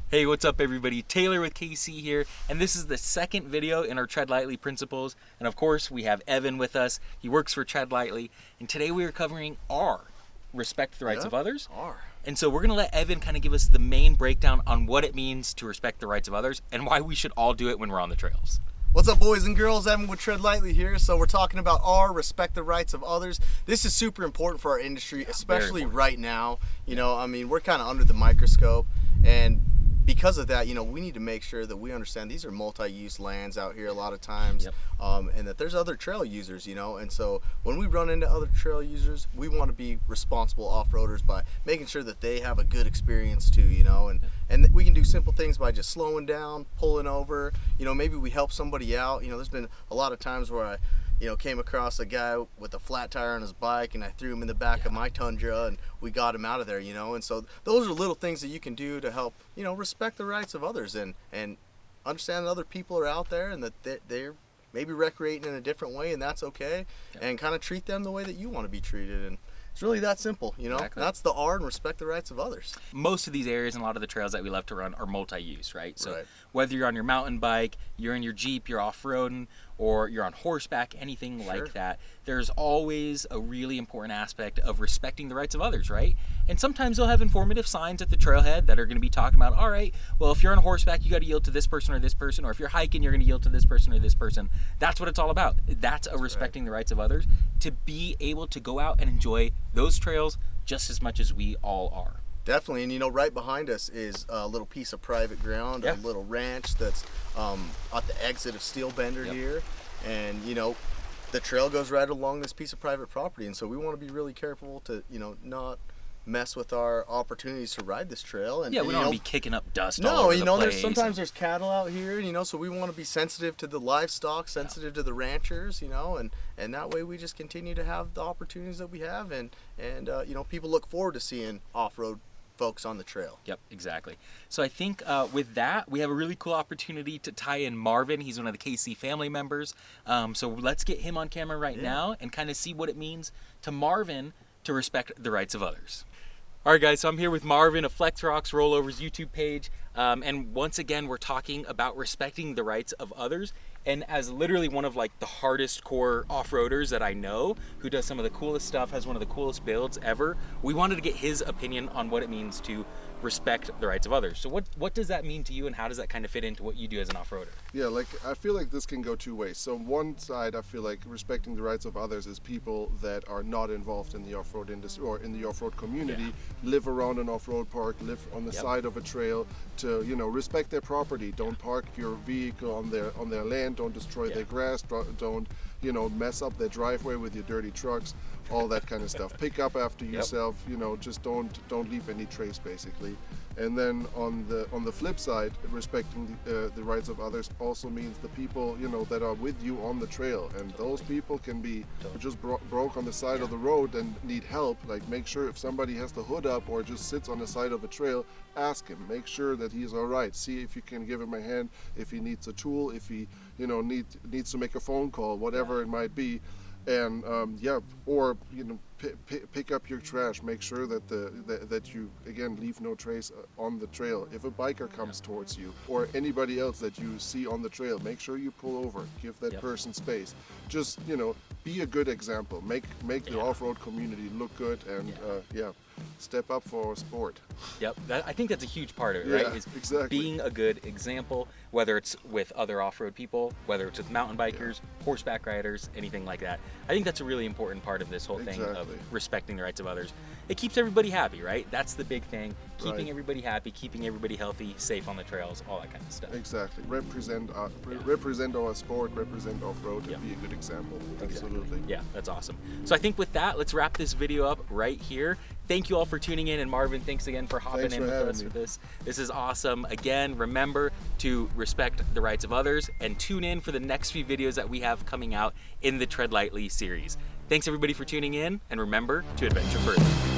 Hey, what's up everybody? Taylor with KC here, and this is the second video in our Tread Lightly principles. And of course, we have Evan with us. He works for Tread Lightly, and today we are covering R, respect the rights of others. R. And so we're gonna let Evan kind of give us the main breakdown on what it means to respect the rights of others and why we should all do it when we're on the trails. What's up, boys and girls? Evan with Tread Lightly here. So we're talking about R, respect the rights of others. This is super important for our industry, especially right now. You know, I mean, we're kind of under the microscope, and because of that, you know, we need to make sure that we understand these are multi-use lands out here a lot of times, and that there's other trail users, you know. And so when we run into other trail users, we want to be responsible off-roaders by making sure that they have a good experience too, you know. And we can do simple things by just slowing down, pulling over, you know, maybe we help somebody out. You know, there's been a lot of times where I came across a guy with a flat tire on his bike, and I threw him in the back of my Tundra, and we got him out of there, you know. And so those are little things that you can do to help, you know, respect the rights of others and understand that other people are out there and that they're maybe recreating in a different way, and that's okay, and kind of treat them the way that you want to be treated. And it's really that simple, you know. Exactly. That's the R, and respect the rights of others. Most of these areas and a lot of the trails that we love to run are multi-use, right? So whether you're on your mountain bike, you're in your Jeep, you're off-roading, or you're on horseback, anything like that, there's always a really important aspect of respecting the rights of others, right? And sometimes they'll have informative signs at the trailhead that are going to be talking about, all right, well, if you're on horseback, you got to yield to this person or this person, or if you're hiking, you're going to yield to this person or this person. That's what it's all about. That's respecting the rights of others, to be able to go out and enjoy those trails just as much as we all are. Definitely, and you know, right behind us is a little piece of private ground, a little ranch that's at the exit of Steel Bender here, and you know, the trail goes right along this piece of private property, and so we want to be really careful to, you know, not mess with our opportunities to ride this trail. And we don't want to be kicking up dust all No, over you the know, place. sometimes there's cattle out here, you know, so we want to be sensitive to the livestock, sensitive to the ranchers, you know, and that way we just continue to have the opportunities that we have, and you know, people look forward to seeing off-road folks on the trail. Yep, exactly. So I think with that, we have a really cool opportunity to tie in Marvin. He's one of the KC family members. So let's get him on camera right now and kind of see what it means to Marvin to respect the rights of others. All right, guys, so I'm here with Marvin of Flex Rocks Rollovers YouTube page. And once again, we're talking about respecting the rights of others. And as literally one of like the hardest core off-roaders that I know, who does some of the coolest stuff, has one of the coolest builds ever, we wanted to get his opinion on what it means to respect the rights of others. So what does that mean to you, and how does that kind of fit into what you do as an off-roader? Yeah, like I feel like this can go two ways. So one side, I feel like respecting the rights of others is people that are not involved in the off-road industry or in the off-road community, live around an off-road park, live on the side of a trail, to, you know, respect their property. Don't park your vehicle on their land, don't destroy their grass, don't, you know, mess up their driveway with your dirty trucks, all that kind of stuff. Pick up after yourself, you know, just don't leave any trace, basically. And then on the flip side, respecting the rights of others also means the people, you know, that are with you on the trail, and those people can be just broke on the side of the road and need help. Like, make sure if somebody has the hood up or just sits on the side of a trail, ask him, make sure that he's all right. See if you can give him a hand, if he needs a tool, if he, you know, needs to make a phone call, whatever it might be. And or, you know, pick up your trash. Make sure that that you again leave no trace on the trail. If a biker comes towards you or anybody else that you see on the trail, make sure you pull over, give that person space. Just, you know, be a good example. Make the off-road community look good, and step up for sport. Yep, I think that's a huge part of it, right? Is exactly. Being a good example, whether it's with other off-road people, whether it's with mountain bikers, horseback riders, anything like that. I think that's a really important part of this whole thing of respecting the rights of others. It keeps everybody happy, right? That's the big thing. Keeping everybody happy, keeping everybody healthy, safe on the trails, all that kind of stuff. Exactly. Represent our sport, represent off-road, and be a good example. Absolutely. Yeah, that's awesome. So I think with that, let's wrap this video up right here. Thank you all for tuning in, and Marvin, thanks again for hopping in with us for this. This is awesome. Again, remember to respect the rights of others, and tune in for the next few videos that we have coming out in the Tread Lightly series. Thanks everybody for tuning in, and remember to adventure further.